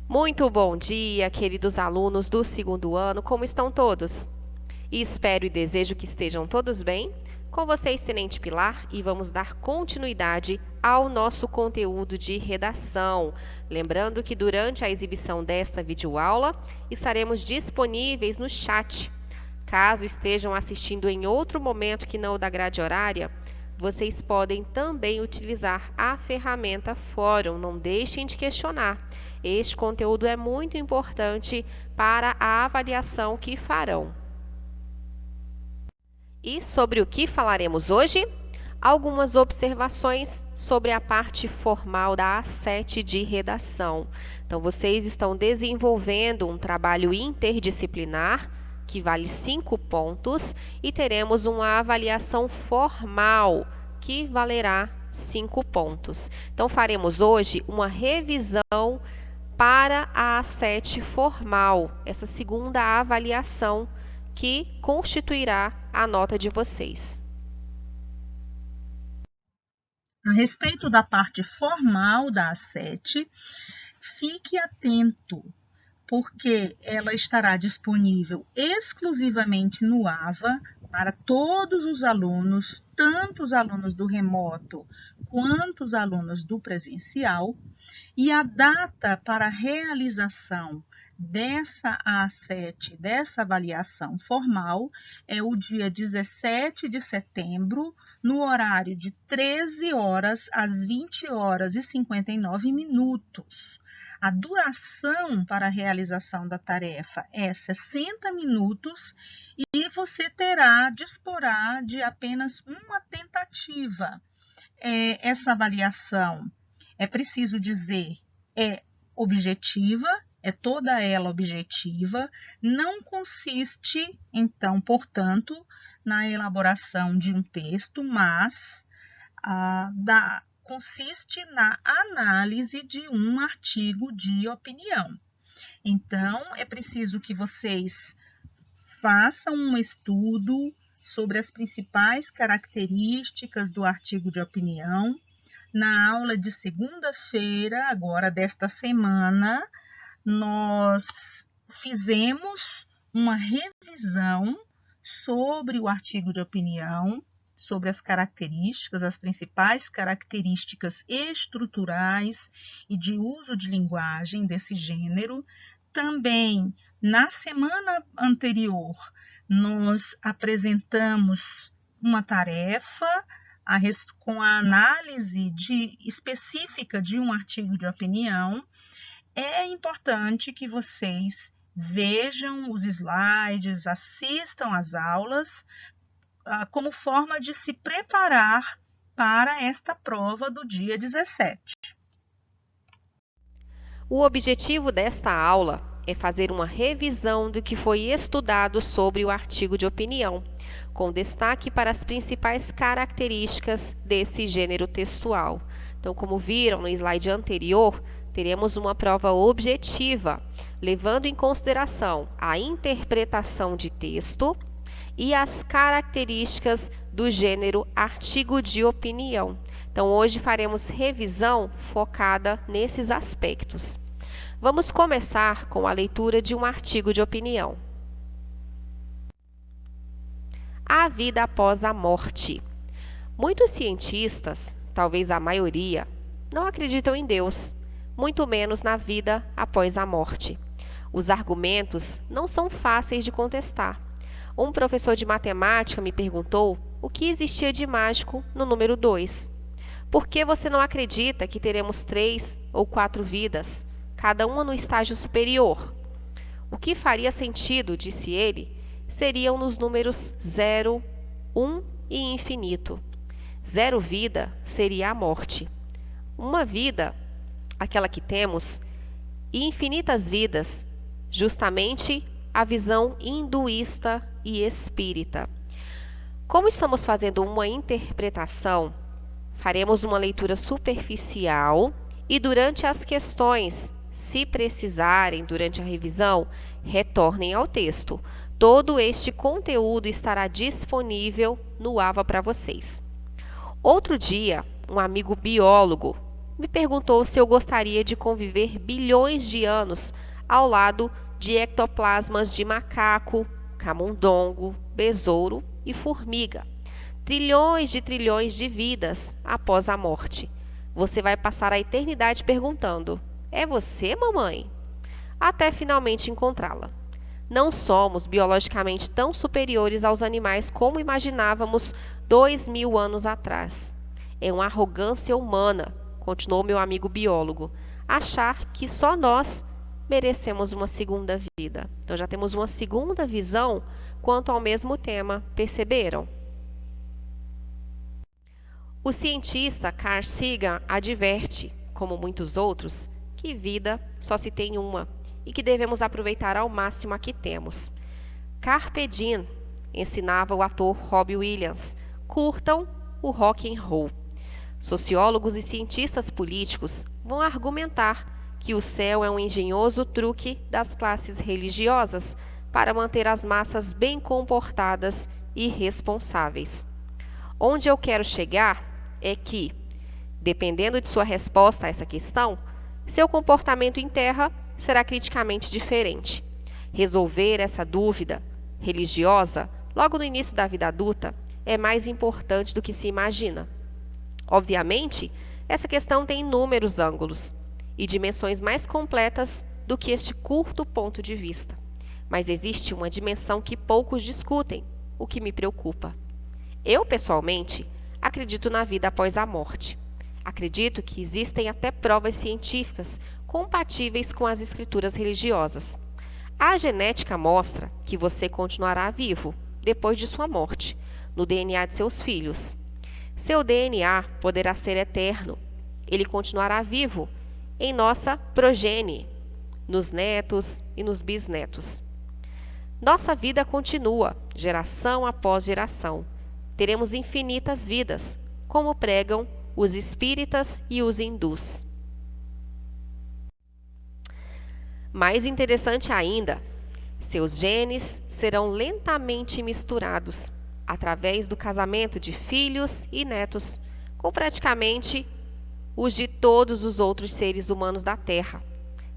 Muito bom dia, queridos alunos do segundo ano, como estão todos? E espero e desejo que estejam todos bem. Com vocês, Tenente Pilar, e vamos dar continuidade ao nosso conteúdo de redação. Lembrando que durante a exibição desta videoaula, estaremos disponíveis no chat. Caso estejam assistindo em outro momento que não o da grade horária, vocês podem também utilizar a ferramenta Fórum, não deixem de questionar. Este conteúdo é muito importante para a avaliação que farão. E sobre o que falaremos hoje? Algumas observações sobre a parte formal da A7 de redação. Então, vocês estão desenvolvendo um trabalho interdisciplinar que vale 5 pontos e teremos uma avaliação formal que valerá 5 pontos. Então, faremos hoje uma revisão para a A7 formal, essa segunda avaliação que constituirá a nota de vocês. A respeito da parte formal da A7, fique atento, porque ela estará disponível exclusivamente no AVA para todos os alunos, tanto os alunos do remoto quanto os alunos do presencial, e a data para a realização dessa A7, dessa avaliação formal, é o dia 17 de setembro, no horário de 13 horas às 20 horas e 59 minutos. A duração para a realização da tarefa é 60 minutos e você disporá de apenas uma tentativa. Essa avaliação, é preciso dizer, é objetiva, é toda ela objetiva, não consiste, então, portanto, na elaboração de um texto, mas consiste na análise de um artigo de opinião. Então, é preciso que vocês façam um estudo sobre as principais características do artigo de opinião. Na aula de segunda-feira, agora desta semana, nós fizemos uma revisão sobre o artigo de opinião, sobre as características, as principais características estruturais e de uso de linguagem desse gênero. Também, na semana anterior, nós apresentamos uma tarefa com a análise específica de um artigo de opinião. É importante que vocês vejam os slides, assistam às aulas, como forma de se preparar para esta prova do dia 17. O objetivo desta aula é fazer uma revisão do que foi estudado sobre o artigo de opinião, com destaque para as principais características desse gênero textual. Então, como viram no slide anterior, teremos uma prova objetiva, levando em consideração a interpretação de texto e as características do gênero artigo de opinião. Então, hoje faremos revisão focada nesses aspectos. Vamos começar com a leitura de um artigo de opinião. A vida após a morte. Muitos cientistas, talvez a maioria, não acreditam em Deus, muito menos na vida após a morte. Os argumentos não são fáceis de contestar. Um professor de matemática me perguntou o que existia de mágico no número 2. Por que você não acredita que teremos 3 ou 4 vidas, cada uma no estágio superior? O que faria sentido, disse ele, seriam nos números 0, 1 e infinito. 0 vida seria a morte. Uma vida, aquela que temos, e infinitas vidas, justamente a visão hinduísta e espírita. Como estamos fazendo uma interpretação, faremos uma leitura superficial e durante as questões, se precisarem durante a revisão, retornem ao texto. Todo este conteúdo estará disponível no AVA para vocês. Outro dia, um amigo biólogo me perguntou se eu gostaria de conviver bilhões de anos ao lado de ectoplasmas de macaco, camundongo, besouro e formiga. Trilhões de vidas após a morte. Você vai passar a eternidade perguntando: é você, mamãe? Até finalmente encontrá-la. Não somos biologicamente tão superiores aos animais como imaginávamos 2000 anos atrás. É uma arrogância humana, continuou meu amigo biólogo, achar que só nós merecemos uma segunda vida. Então já temos uma segunda visão quanto ao mesmo tema, perceberam? O cientista Carl Sagan adverte, como muitos outros, que vida só se tem uma e que devemos aproveitar ao máximo a que temos. Carpe diem, ensinava o ator Robbie Williams, curtam o rock and roll. Sociólogos e cientistas políticos vão argumentar que o céu é um engenhoso truque das classes religiosas para manter as massas bem comportadas e responsáveis. Onde eu quero chegar é que, dependendo de sua resposta a essa questão, seu comportamento em terra será criticamente diferente. Resolver essa dúvida religiosa logo no início da vida adulta é mais importante do que se imagina. Obviamente, essa questão tem inúmeros ângulos e dimensões mais completas do que este curto ponto de vista. Mas existe uma dimensão que poucos discutem, o que me preocupa. Eu, pessoalmente, acredito na vida após a morte. Acredito que existem até provas científicas compatíveis com as escrituras religiosas. A genética mostra que você continuará vivo depois de sua morte, no DNA de seus filhos. Seu DNA poderá ser eterno. Ele continuará vivo em nossa progenie, nos netos e nos bisnetos. Nossa vida continua, geração após geração. Teremos infinitas vidas, como pregam os espíritas e os hindus. Mais interessante ainda, seus genes serão lentamente misturados através do casamento de filhos e netos, com praticamente os de todos os outros seres humanos da Terra.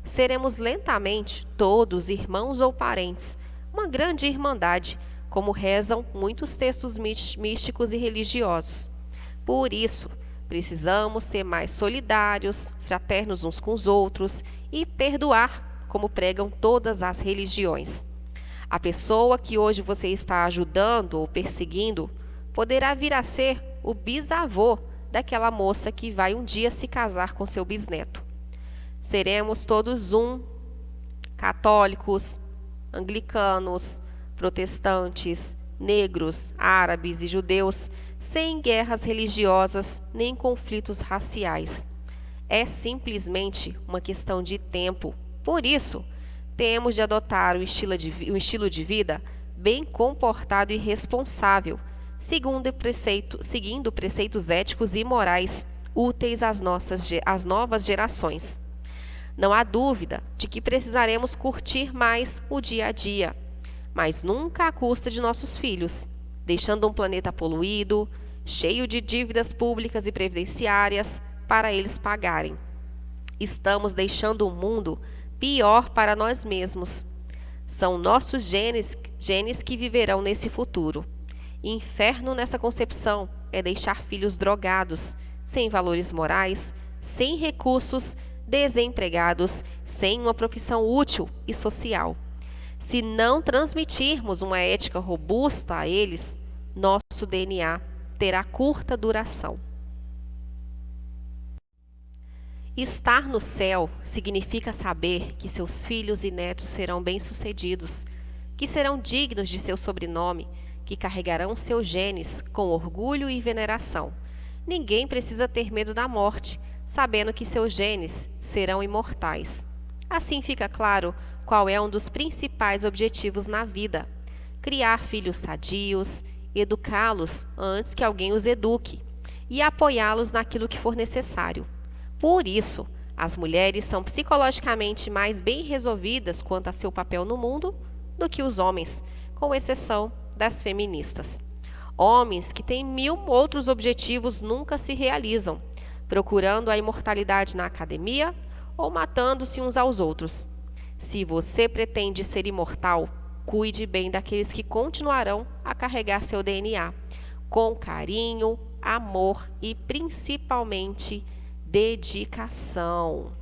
Seremos lentamente todos irmãos ou parentes, uma grande irmandade, como rezam muitos textos místicos e religiosos. Por isso, precisamos ser mais solidários, fraternos uns com os outros e perdoar, como pregam todas as religiões. A pessoa que hoje você está ajudando ou perseguindo poderá vir a ser o bisavô daquela moça que vai um dia se casar com seu bisneto. Seremos todos um, católicos, anglicanos, protestantes, negros, árabes e judeus, sem guerras religiosas nem conflitos raciais. É simplesmente uma questão de tempo. Por isso, temos de adotar um estilo de vida bem comportado e responsável, seguindo preceitos éticos e morais úteis às novas gerações. Não há dúvida de que precisaremos curtir mais o dia a dia, mas nunca à custa de nossos filhos, deixando um planeta poluído, cheio de dívidas públicas e previdenciárias para eles pagarem. Estamos deixando o mundo pior para nós mesmos. São nossos genes que viverão nesse futuro. Inferno nessa concepção é deixar filhos drogados, sem valores morais, sem recursos, desempregados, sem uma profissão útil e social. Se não transmitirmos uma ética robusta a eles, nosso DNA terá curta duração. Estar no céu significa saber que seus filhos e netos serão bem-sucedidos, que serão dignos de seu sobrenome, que carregarão seus genes com orgulho e veneração. Ninguém precisa ter medo da morte, sabendo que seus genes serão imortais. Assim fica claro qual é um dos principais objetivos na vida: criar filhos sadios, educá-los antes que alguém os eduque e apoiá-los naquilo que for necessário. Por isso, as mulheres são psicologicamente mais bem resolvidas quanto a seu papel no mundo do que os homens, com exceção das feministas. Homens que têm 1000 outros objetivos nunca se realizam, procurando a imortalidade na academia ou matando-se uns aos outros. Se você pretende ser imortal, cuide bem daqueles que continuarão a carregar seu DNA, com carinho, amor e principalmente dedicação.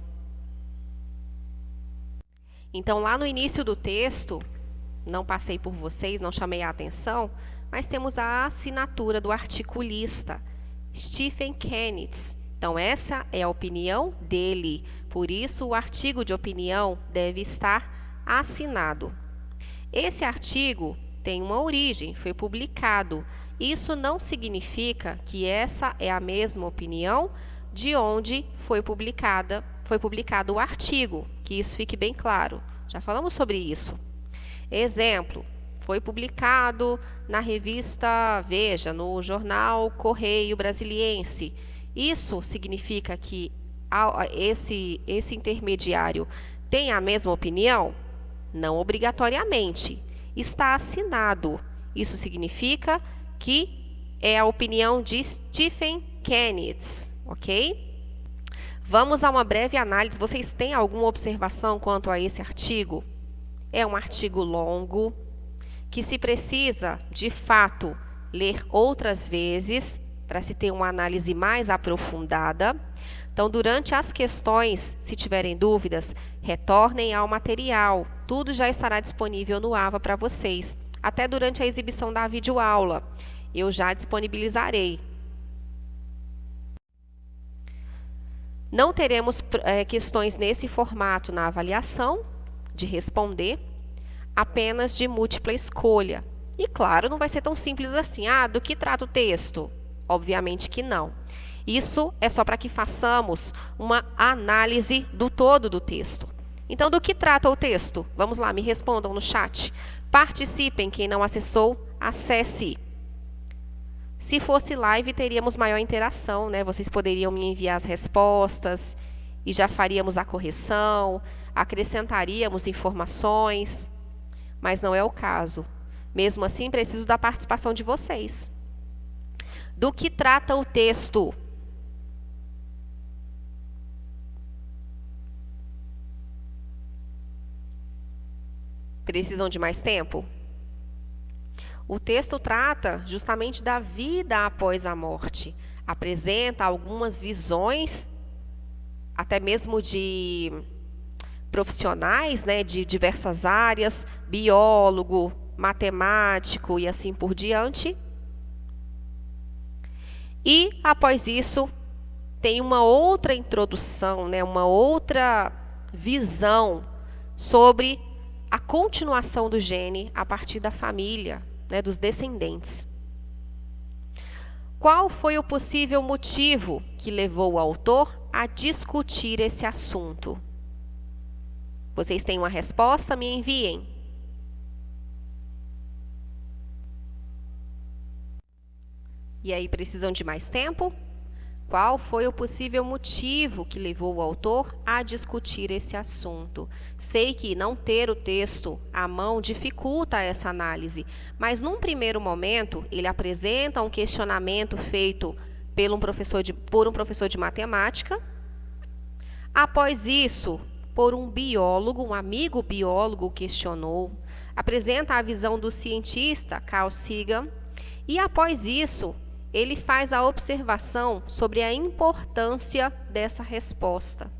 Então, lá no início do texto, não passei por vocês, não chamei a atenção, mas temos a assinatura do articulista, Stephen Kenneth. Então, essa é a opinião dele, por isso o artigo de opinião deve estar assinado. Esse artigo tem uma origem, foi publicado. Isso não significa que essa é a mesma opinião de onde foi publicado o artigo, que isso fique bem claro. Já falamos sobre isso. Exemplo, foi publicado na revista Veja, no jornal Correio Brasiliense. Isso significa que esse intermediário tem a mesma opinião? Não obrigatoriamente. Está assinado. Isso significa que é a opinião de Stephen Kenneth, ok? Vamos a uma breve análise. Vocês têm alguma observação quanto a esse artigo? É um artigo longo, que se precisa, de fato, ler outras vezes, para se ter uma análise mais aprofundada. Então, durante as questões, se tiverem dúvidas, retornem ao material. Tudo já estará disponível no AVA para vocês. Até durante a exibição da videoaula, eu já disponibilizarei. Não teremos questões nesse formato na avaliação, de responder, apenas de múltipla escolha. E, claro, não vai ser tão simples assim. Do que trata o texto? Obviamente que não. Isso é só para que façamos uma análise do todo do texto. Então, do que trata o texto? Vamos lá, me respondam no chat. Participem, quem não acessou, acesse. Se fosse live, teríamos maior interação, né? Vocês poderiam me enviar as respostas e já faríamos a correção, acrescentaríamos informações, mas não é o caso. Mesmo assim, preciso da participação de vocês. Do que trata o texto? Precisam de mais tempo? O texto trata justamente da vida após a morte. Apresenta algumas visões, até mesmo de profissionais, né, de diversas áreas, biólogo, matemático e assim por diante. E, após isso, tem uma outra introdução, né, uma outra visão sobre a continuação do gene a partir da família, né, dos descendentes. Qual foi o possível motivo que levou o autor a discutir esse assunto? Vocês têm uma resposta? Me enviem. E aí, precisam de mais tempo? Qual foi o possível motivo que levou o autor a discutir esse assunto? Sei que não ter o texto à mão dificulta essa análise, mas num primeiro momento ele apresenta um questionamento feito por um professor de matemática. Após isso, por um biólogo, um amigo biólogo questionou, apresenta a visão do cientista Carl Sagan, e após isso, ele faz a observação sobre a importância dessa resposta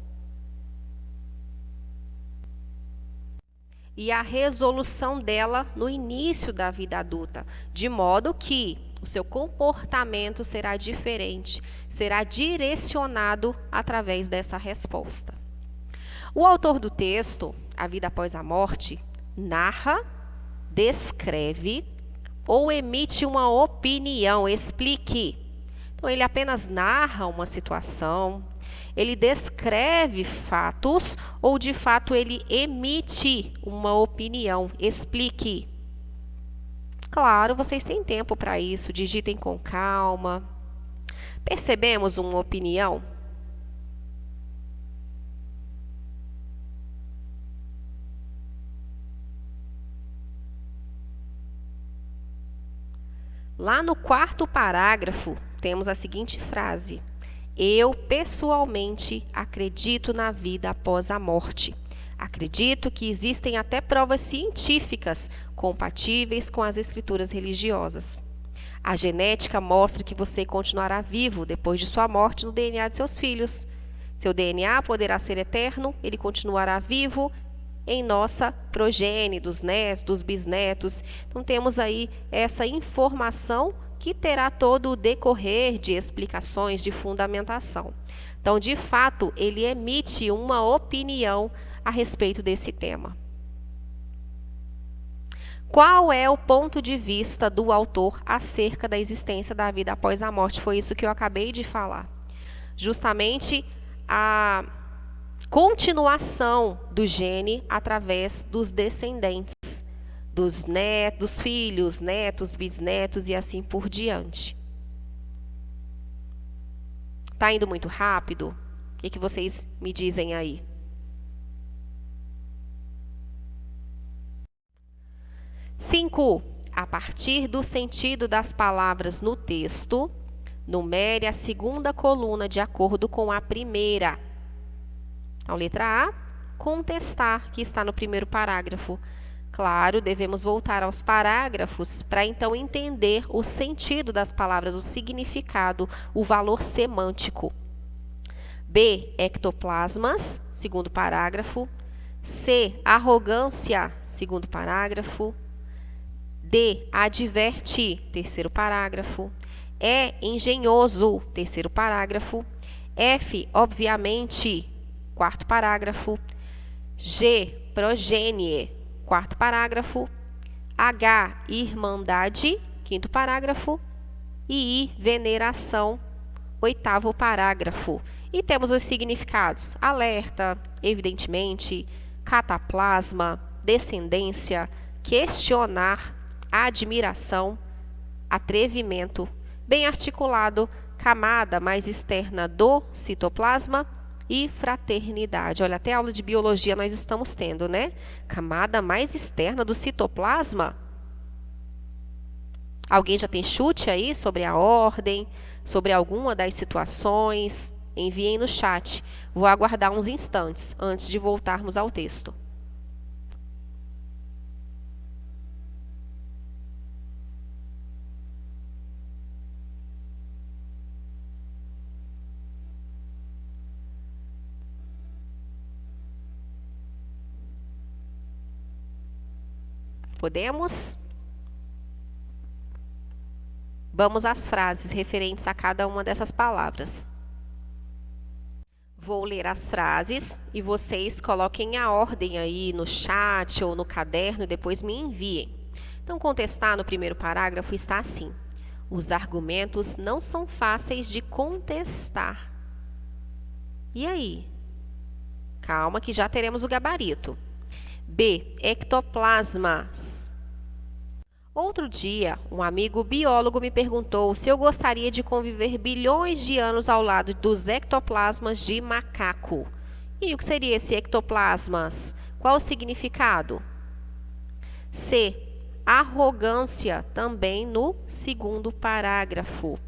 e a resolução dela no início da vida adulta, de modo que o seu comportamento será diferente, será direcionado através dessa resposta. O autor do texto, A Vida Após a Morte, narra, descreve ou emite uma opinião, explique. Então, ele apenas narra uma situação, ele descreve fatos ou, de fato, ele emite uma opinião, explique. Claro, vocês têm tempo para isso, digitem com calma. Percebemos uma opinião? Lá no quarto parágrafo, temos a seguinte frase: Eu, pessoalmente, acredito na vida após a morte. Acredito que existem até provas científicas compatíveis com as escrituras religiosas. A genética mostra que você continuará vivo depois de sua morte no DNA de seus filhos. Seu DNA poderá ser eterno, ele continuará vivo em nossa progênie, dos netos, dos bisnetos. Então temos aí essa informação que terá todo o decorrer de explicações, de fundamentação. Então, de fato, ele emite uma opinião a respeito desse tema. Qual é o ponto de vista do autor acerca da existência da vida após a morte? Foi isso que eu acabei de falar. Justamente a continuação do gene através dos descendentes, dos netos, dos filhos, netos, bisnetos e assim por diante. Tá indo muito rápido? O que vocês me dizem aí? Cinco. A partir do sentido das palavras no texto, numere a segunda coluna de acordo com a primeira. Então, letra A, contestar, que está no primeiro parágrafo. Claro, devemos voltar aos parágrafos para então entender o sentido das palavras, o significado, o valor semântico. B, ectoplasmas, segundo parágrafo. C, arrogância, segundo parágrafo. D, adverte, terceiro parágrafo. E, engenhoso, terceiro parágrafo. F, obviamente, quarto parágrafo. G, progênie, quarto parágrafo. H, irmandade, quinto parágrafo. E I, veneração, oitavo parágrafo. E temos os significados: alerta, evidentemente, cataplasma, descendência, questionar, admiração, atrevimento, bem articulado, camada mais externa do citoplasma e fraternidade. Olha, até aula de biologia nós estamos tendo, né? Camada mais externa do citoplasma. Alguém já tem chute aí sobre a ordem, sobre alguma das situações? Enviem no chat. Vou aguardar uns instantes antes de voltarmos ao texto. Podemos? Vamos às frases referentes a cada uma dessas palavras. Vou ler as frases e vocês coloquem a ordem aí no chat ou no caderno e depois me enviem. Então, contestar no primeiro parágrafo está assim: os argumentos não são fáceis de contestar. E aí? Calma que já teremos o gabarito. B, ectoplasmas. Outro dia, um amigo biólogo me perguntou se eu gostaria de conviver bilhões de anos ao lado dos ectoplasmas de macaco. E o que seria esse ectoplasmas? Qual o significado? C, arrogância, também no segundo parágrafo.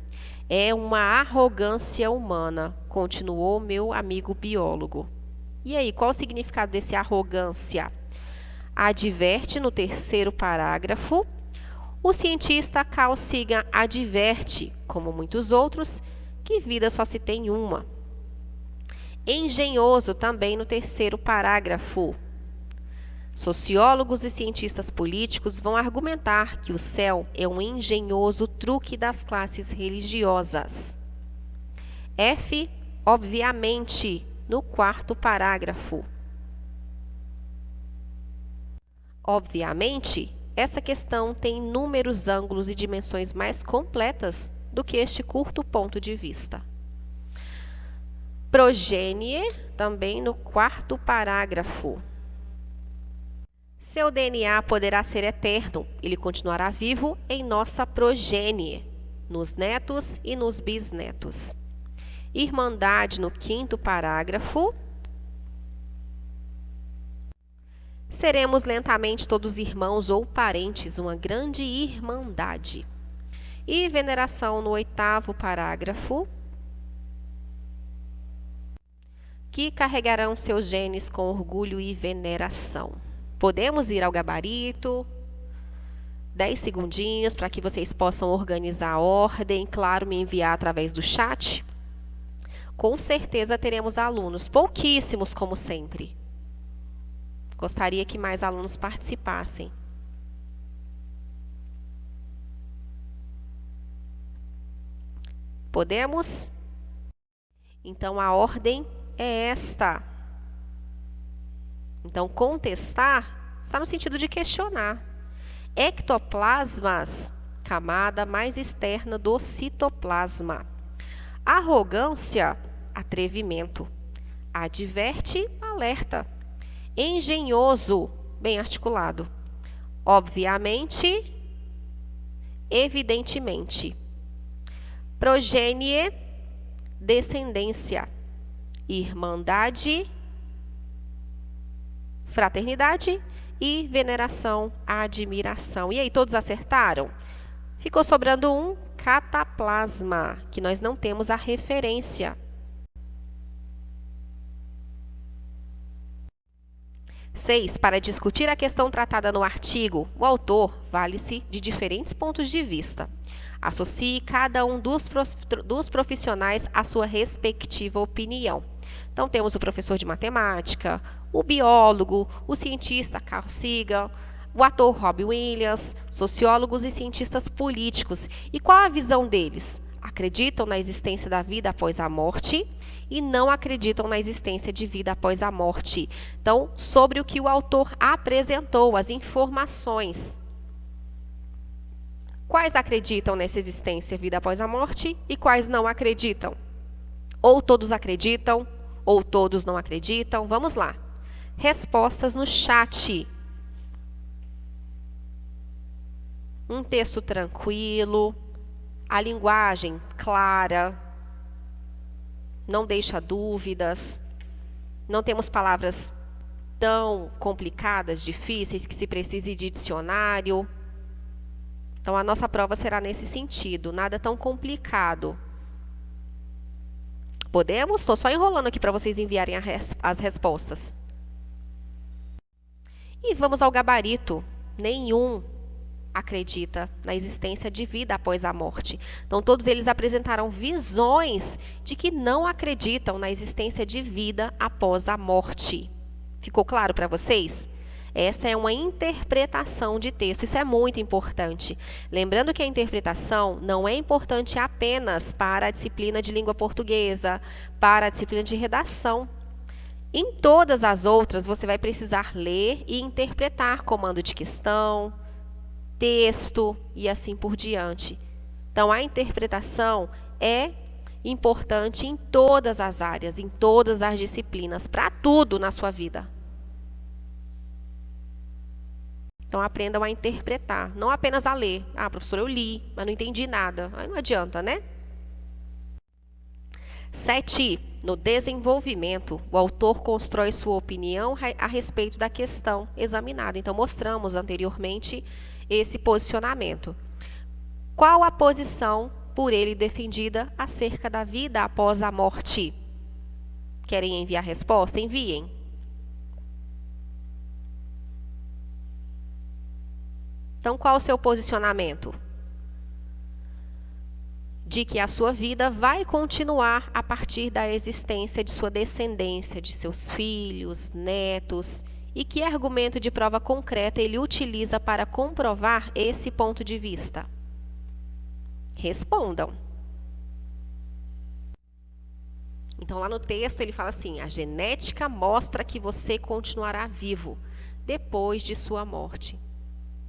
É uma arrogância humana, continuou meu amigo biólogo. E aí, qual o significado desse arrogância? Adverte no terceiro parágrafo. O cientista Carl Sagan adverte, como muitos outros, que vida só se tem uma. Engenhoso também no terceiro parágrafo. Sociólogos e cientistas políticos vão argumentar que o céu é um engenhoso truque das classes religiosas. F, obviamente, no quarto parágrafo. Obviamente, essa questão tem inúmeros ângulos e dimensões mais completas do que este curto ponto de vista. Progênie, também no quarto parágrafo. Seu DNA poderá ser eterno, ele continuará vivo em nossa progênie, nos netos e nos bisnetos. Irmandade, no quinto parágrafo. Seremos lentamente todos irmãos ou parentes, uma grande irmandade. E veneração no oitavo parágrafo. que carregarão seus genes com orgulho e veneração. Podemos ir ao gabarito? 10 segundinhos para que vocês possam organizar a ordem, claro, me enviar através do chat. Com certeza teremos alunos, pouquíssimos como sempre. Gostaria que mais alunos participassem. Podemos? Então a ordem é esta. Então contestar está no sentido de questionar. Ectoplasmas, camada mais externa do citoplasma. Arrogância, atrevimento. Adverte, alerta. Engenhoso, bem articulado. Obviamente, evidentemente. Progenie, descendência. Irmandade, fraternidade. E veneração, admiração. E aí, todos acertaram? Ficou sobrando um cataplasma, que nós não temos a referência. 6. Para discutir a questão tratada no artigo, o autor vale-se de diferentes pontos de vista. Associe cada um dos profissionais à sua respectiva opinião. Então, temos o professor de matemática, o biólogo, o cientista Carl Sagan, o ator Robin Williams, sociólogos e cientistas políticos. E qual a visão deles? Acreditam na existência da vida após a morte e não acreditam na existência de vida após a morte. Então, sobre o que o autor apresentou, as informações. Quais acreditam nessa existência, vida após a morte, e quais não acreditam? Ou todos acreditam, ou todos não acreditam. Vamos lá. Respostas no chat. Um texto tranquilo, a linguagem clara, não deixa dúvidas, não temos palavras tão complicadas, difíceis, que se precise de dicionário. Então, a nossa prova será nesse sentido, nada tão complicado. Podemos? Estou só enrolando aqui para vocês enviarem as respostas. E vamos ao gabarito. Nenhum acredita na existência de vida após a morte. Então, todos eles apresentaram visões de que não acreditam na existência de vida após a morte. Ficou claro para vocês? Essa é uma interpretação de texto, isso é muito importante. Lembrando que a interpretação não é importante apenas para a disciplina de língua portuguesa, para a disciplina de redação. Em todas as outras, você vai precisar ler e interpretar comando de questão, texto e assim por diante. Então, a interpretação é importante em todas as áreas, em todas as disciplinas, para tudo na sua vida. Então, aprendam a interpretar, não apenas a ler. Ah, professor, eu li, mas não entendi nada. Aí não adianta, né? 7. No desenvolvimento, o autor constrói sua opinião a respeito da questão examinada. Então, mostramos anteriormente esse posicionamento. Qual a posição por ele defendida acerca da vida após a morte? Querem enviar resposta? Enviem. Então, qual o seu posicionamento? De que a sua vida vai continuar a partir da existência de sua descendência, de seus filhos, netos, e que argumento de prova concreta ele utiliza para comprovar esse ponto de vista? Respondam. Então, lá no texto ele fala assim: a genética mostra que você continuará vivo depois de sua morte.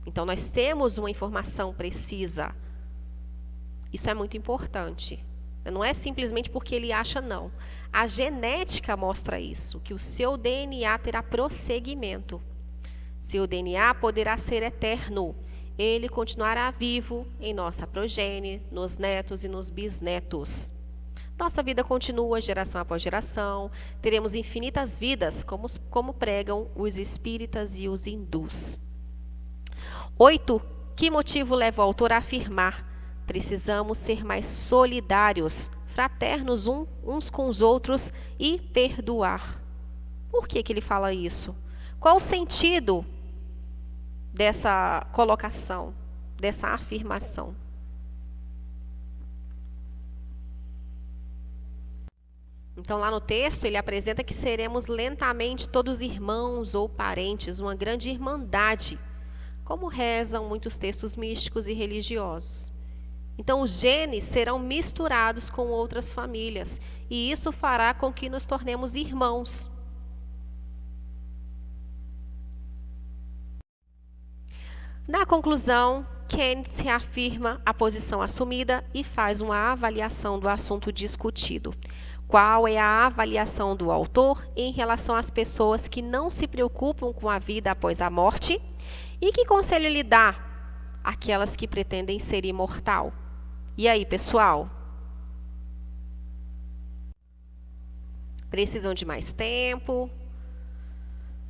Então, nós temos uma informação precisa. Isso é muito importante. Não é simplesmente porque ele acha, não. A genética mostra isso, que o seu DNA terá prosseguimento. Seu DNA poderá ser eterno. Ele continuará vivo em nossa progenie, nos netos e nos bisnetos. Nossa vida continua geração após geração. Teremos infinitas vidas, como pregam os espíritas e os hindus. 8. Que motivo leva o autor a afirmar: precisamos ser mais solidários fraternos uns com os outros e perdoar. Por que ele fala isso? Qual o sentido dessa colocação, dessa afirmação? Então, lá no texto, ele apresenta que seremos lentamente todos irmãos ou parentes, uma grande irmandade, como rezam muitos textos místicos e religiosos. Então, os genes serão misturados com outras famílias, e isso fará com que nos tornemos irmãos. Na conclusão, Keynes reafirma a posição assumida e faz uma avaliação do assunto discutido. Qual é a avaliação do autor em relação às pessoas que não se preocupam com a vida após a morte? E que conselho ele dá àquelas que pretendem ser imortal? E aí, pessoal? Precisam de mais tempo?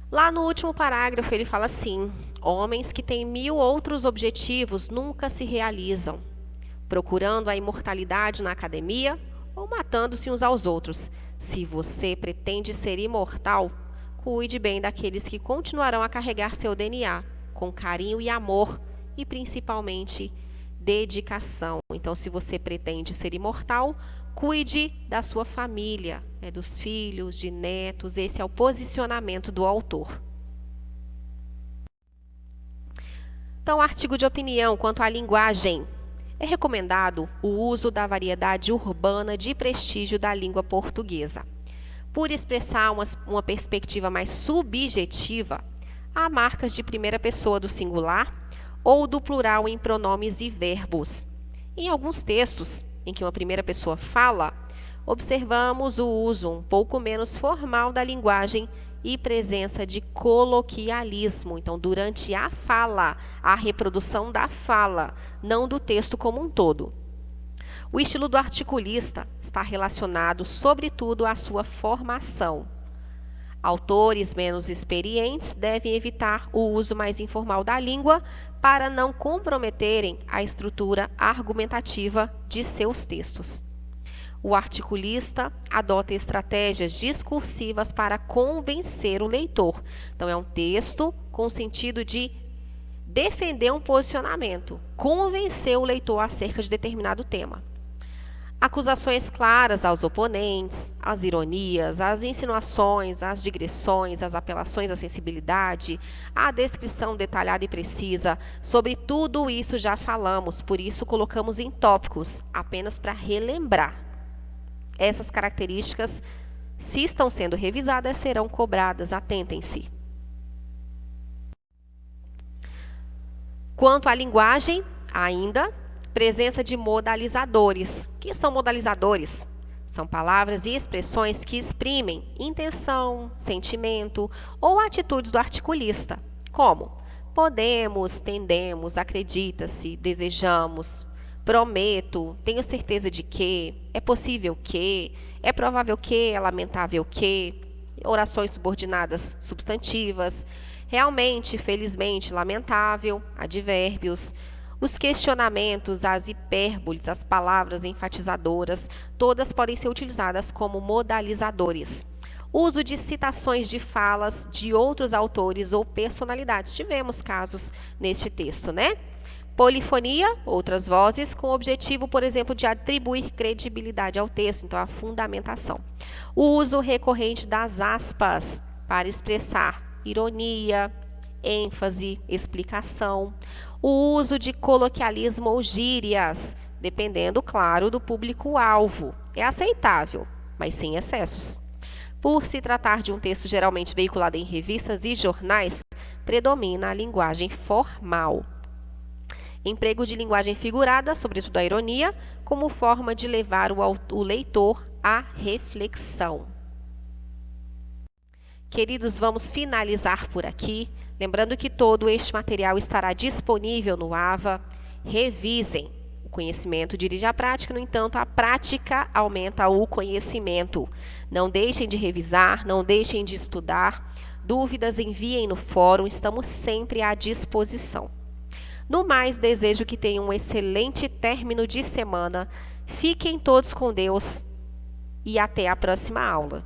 Lá no último parágrafo ele fala assim: homens que têm 1000 outros objetivos nunca se realizam, procurando a imortalidade na academia ou matando-se uns aos outros. Se você pretende ser imortal, cuide bem daqueles que continuarão a carregar seu DNA, com carinho e amor, e principalmente dedicação. Então, se você pretende ser imortal, cuide da sua família, dos filhos, de netos. Esse é o posicionamento do autor. Então, artigo de opinião quanto à linguagem. É recomendado o uso da variedade urbana de prestígio da língua portuguesa. Por expressar uma perspectiva mais subjetiva, há marcas de primeira pessoa do singular ou do plural em pronomes e verbos. Em alguns textos, em que uma primeira pessoa fala, observamos o uso um pouco menos formal da linguagem e presença de coloquialismo. Então, durante a fala, a reprodução da fala, não do texto como um todo. O estilo do articulista está relacionado, sobretudo, à sua formação. Autores menos experientes devem evitar o uso mais informal da língua para não comprometerem a estrutura argumentativa de seus textos. O articulista adota estratégias discursivas para convencer o leitor. Então, é um texto com o sentido de defender um posicionamento, convencer o leitor acerca de determinado tema. Acusações claras aos oponentes, as ironias, as insinuações, as digressões, as apelações à sensibilidade, a descrição detalhada e precisa. Sobre tudo isso já falamos, por isso colocamos em tópicos, apenas para relembrar. Essas características, se estão sendo revisadas, serão cobradas, atentem-se. Quanto à linguagem, ainda, presença de modalizadores. O que são modalizadores? São palavras e expressões que exprimem intenção, sentimento ou atitudes do articulista, como podemos, tendemos, acredita-se, desejamos, prometo, tenho certeza de que, é possível que, é provável que, é lamentável que, orações subordinadas substantivas, realmente, felizmente, lamentável, advérbios, os questionamentos, as hipérboles, as palavras enfatizadoras, todas podem ser utilizadas como modalizadores. Uso de citações de falas de outros autores ou personalidades. Tivemos casos neste texto, né? Polifonia, outras vozes, com o objetivo, por exemplo, de atribuir credibilidade ao texto, então a fundamentação. O uso recorrente das aspas para expressar ironia, ênfase, explicação. O uso de coloquialismo ou gírias, dependendo, claro, do público-alvo. É aceitável, mas sem excessos. Por se tratar de um texto geralmente veiculado em revistas e jornais, predomina a linguagem formal. Emprego de linguagem figurada, sobretudo a ironia, como forma de levar o leitor à reflexão. Queridos, vamos finalizar por aqui. Lembrando que todo este material estará disponível no AVA. Revisem. O conhecimento dirige à prática, no entanto, a prática aumenta o conhecimento. Não deixem de revisar, não deixem de estudar. Dúvidas, enviem no fórum, estamos sempre à disposição. No mais, desejo que tenham um excelente término de semana. Fiquem todos com Deus e até a próxima aula.